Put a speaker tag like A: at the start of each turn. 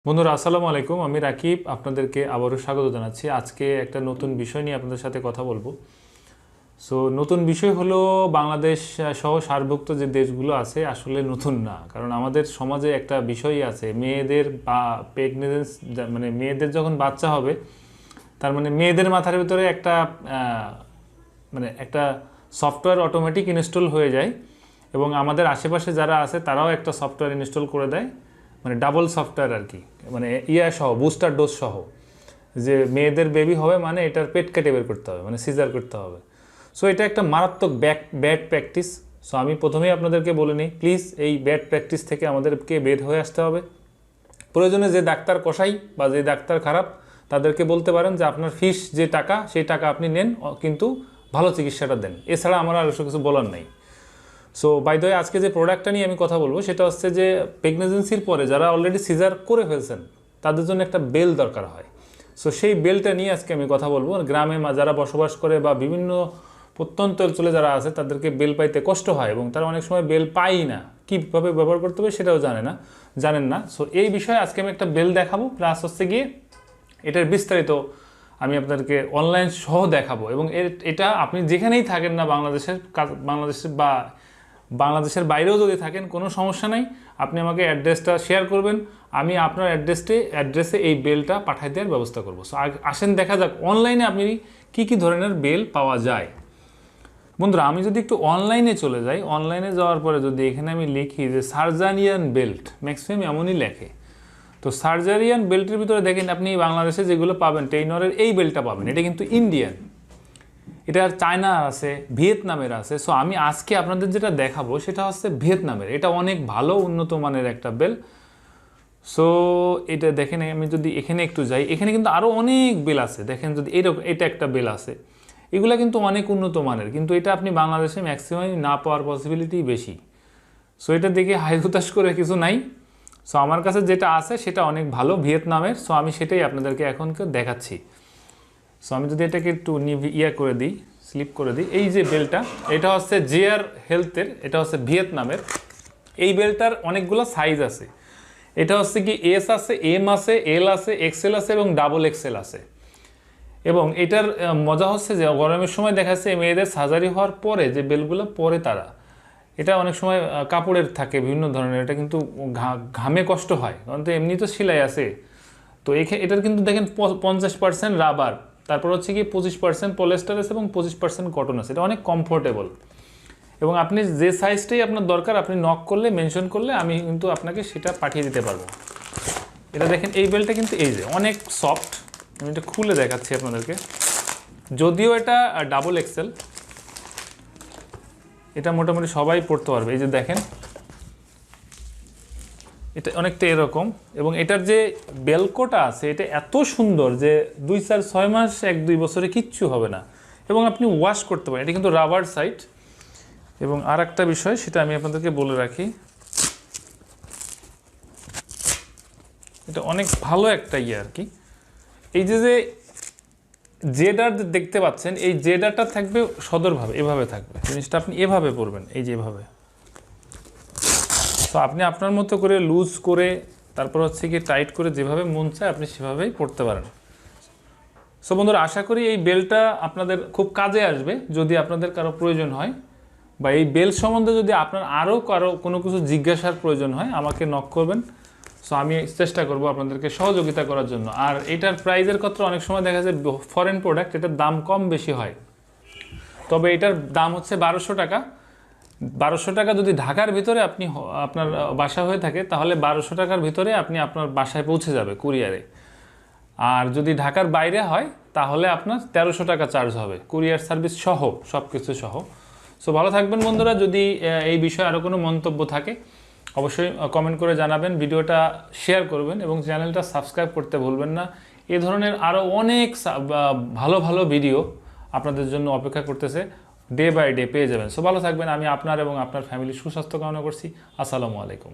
A: বন্ধুরা আসসালামু আলাইকুম, আমি রাকিব আপনাদেরকে আবারও স্বাগত জানাচ্ছি। আজকে একটা নতুন বিষয় নিয়ে আপনাদের সাথে কথা বলবো। নতুন বিষয় হলো বাংলাদেশ সহ সার্কভুক্ত যে দেশগুলো আছে আসলে নতুন না, কারণ আমাদের সমাজে একটা বিষয়ই আছে, মেয়েদের বা প্রেগনেন্স মানে মেয়েদের যখন বাচ্চা হবে তার মানে মেয়েদের মাথার ভিতরে একটা সফটওয়্যার অটোমেটিক ইনস্টল হয়ে যায় এবং আমাদের আশেপাশে যারা আছে তারাও একটা সফটওয়্যার ইনস্টল করে দেয়, মানে ডাবল সফটওয়্যার আর কি, মানে সহ বুস্টার ডোজ সহ, যে মেয়েদের বেবি হবে মানে এটার পেট কেটে বের করতে হবে, মানে সিজার করতে হবে। এটা একটা মারাত্মক ব্যাড প্র্যাকটিস। আমি প্রথমেই আপনাদেরকে বলে নিই, প্লিজ এই ব্যাড প্র্যাকটিস থেকে আমাদেরকে বের হয়ে আসতে হবে। প্রয়োজনে যে ডাক্তার কষাই বা যে ডাক্তার খারাপ তাদেরকে বলতে পারেন যে আপনার ফিস যে টাকা সেই টাকা আপনি নেন, কিন্তু ভালো চিকিৎসাটা দেন, এছাড়া আমার আর কিছু বলার নেই। বাই দ্য ওয়ে, আজকে যে প্রোডাক্টটা নিয়ে আমি কথা বলবো সেটা হচ্ছে যে প্রেগনেন্সির পরে যারা অলরেডি সিজার করে ফেলছেন তাদের জন্য একটা বেল দরকার হয়। সেই বেলটা নিয়ে আজকে আমি কথা বলবো। গ্রামে যারা বসবাস করে বা বিভিন্ন প্রত্যন্ত অঞ্চলে যারা আছে তাদেরকে বেল পাইতে কষ্ট হয় এবং তারা অনেক সময় বেল পাই না, কীভাবে ব্যবহার করতে হবে সেটাও জানেন না। এই বিষয়ে আজকে আমি একটা বেল দেখাবো, প্লাস হচ্ছে গিয়ে এটার বিস্তারিত আমি আপনাদেরকে অনলাইন সহ দেখাবো। এবং এটা আপনি যেখানেই থাকেন না বাংলাদেশের বাইরেও যদি থাকেন কোনো সমস্যা নাই, আপনি আমাকে অ্যাড্রেসটা শেয়ার করবেন, আমি আপনার অ্যাড্রেসে এই বেলটা পাঠিয়ে দেওয়ার ব্যবস্থা করবো। আসেন দেখা যাক অনলাইনে আপনি কি ধরনের বেল পাওয়া যায়। বন্ধুরা, আমি যদি একটু অনলাইনে চলে যাই, অনলাইনে যাওয়ার পরে যদি এখানে আমি লিখি যে সার্জারিয়ান বেল্ট, ম্যাক্সিমাম এমনই লেখে। সার্জারিয়ান বেল্টের ভিতরে দেখেন আপনি বাংলাদেশে যেগুলো পাবেন, টেইনরের এই বেল্টটা পাবেন, এটা কিন্তু ইন্ডিয়ান, এটা চায়নার আছে, ভিয়েতনামের আছে। আমি আজকে আপনাদের যেটা দেখাবো সেটা হচ্ছে ভিয়েতনামের, এটা অনেক ভালো উন্নত মানের একটা বেল। এটা দেখেন, আমি যদি এখানে একটু যাই, এখানে কিন্তু আরও অনেক বেল আছে। দেখেন যদি এটা একটা বেল আছে, এগুলা কিন্তু অনেক উন্নত মানের, কিন্তু এটা আপনি বাংলাদেশে ম্যাক্সিমাম না পাওয়ার পসিবিলিটি বেশি। এটা দেখে হাই হুতাশ করে কিছু নাই। আমার কাছে যেটা আছে সেটা অনেক ভালো ভিয়েতনামের। আমি সেটাই আপনাদেরকে এখন দেখাচ্ছি। আমি যদি এটাকে একটু করে দিই, স্লিপ করে দিই, এই যে বেলটা, এটা হচ্ছে জেআর হেলথের, এটা হচ্ছে ভিয়েতনামের। এই বেলটার অনেকগুলো সাইজ আছে, এটা হচ্ছে কি এস আছে, এম আছে, এল আছে, এক্সেল আছে এবং ডাবল এক্সেল আছে। এবং এটার মজা হচ্ছে যে গরমের সময় দেখা যাচ্ছে মেয়েদের সার্জারি হওয়ার পরে যে বেলগুলো পরে তারা, এটা অনেক সময় কাপড়ের থাকে বিভিন্ন ধরনের, এটা কিন্তু ঘামে কষ্ট হয়, কারণ তো এমনি তো সেলাই আছে। এটার কিন্তু দেখেন 50% রাবার, তারপর হচ্ছে কি 25% পলিস্টার আছে এবং 25% কটন আছে। এটা অনেক কমফোর্টেবল এবং আপনি যে সাইজটাই আপনার দরকার আপনি নক করলে, মেনশন করলে আমি কিন্তু আপনাকে সেটা পাঠিয়ে দিতে পারবো। এটা দেখেন, এই বেলটা কিন্তু এই যে অনেক সফট, আমি এটা খুলে দেখাচ্ছি আপনাদেরকে। যদিও এটা ডাবল এক্সেল, এটা মোটামুটি সবাই পড়তে পারবে। এই যে দেখেন, এটা অনেকটা এরকম, এবং এটার যে বেলকোটা আছে এটা এত সুন্দর যে 2-4-6 মাস 1-2 বছরে কিচ্ছু হবে না এবং আপনি ওয়াশ করতে পারেন। এটা কিন্তু রাবার সাইড। এবং আর একটা বিষয় সেটা আমি আপনাদেরকে বলে রাখি, এটা অনেক ভালো একটা আর কি, এই যে জেডার দেখতে পাচ্ছেন, এই জেডারটা থাকবে সদরভাবে, এভাবে থাকবে জিনিসটা, আপনি এভাবে পরবেন, এই যে এভাবে। আপনি আপনার মতো করে লুজ করে, তারপর হচ্ছে কি টাইট করে, যেভাবে মন চায় আপনি সেভাবেই পড়তে পারেন। বন্ধুরা, আশা করি এই বেলটা আপনাদের খুব কাজে আসবে যদি আপনাদের কারো প্রয়োজন হয়, বা এই বেল সম্বন্ধে যদি আপনার আরও কোনো কিছু জিজ্ঞাসার প্রয়োজন হয় আমাকে নক করবেন। আমি চেষ্টা করব আপনাদেরকে সহযোগিতা করার জন্য। আর এটার প্রাইজের কথা অনেক সময় দেখা যায় ফরেন প্রোডাক্ট, এটার দাম কম বেশি হয়, তবে এটার দাম হচ্ছে 1200 টাকা। 1200 টাকা যদি ঢাকার ভিতরে আপনার বাসা হয়ে থাকে তাহলে 1200 টাকার ভিতরে আপনি আপনার বাসায় পৌঁছে যাবে কুরিয়ারে। আর যদি ঢাকার বাইরে হয় তাহলে আপনার 1300 টাকা চার্জ হবে, কুরিয়ার সার্ভিস সহ, সব কিছু সহ। ভালো থাকবেন বন্ধুরা। যদি এই বিষয়ে আরও কোনো মন্তব্য থাকে অবশ্যই কমেন্ট করে জানাবেন, ভিডিওটা শেয়ার করবেন এবং চ্যানেলটা সাবস্ক্রাইব করতে ভুলবেন না। এ ধরনের আরও অনেক ভালো ভালো ভিডিও আপনাদের জন্য অপেক্ষা করতেছে, ডে বাই ডে পেয়ে যাবেন। ভালো থাকবেন। আমি আপনার এবং আপনার ফ্যামিলির সুস্বাস্থ্য কামনা করছি। আসসালামু আলাইকুম।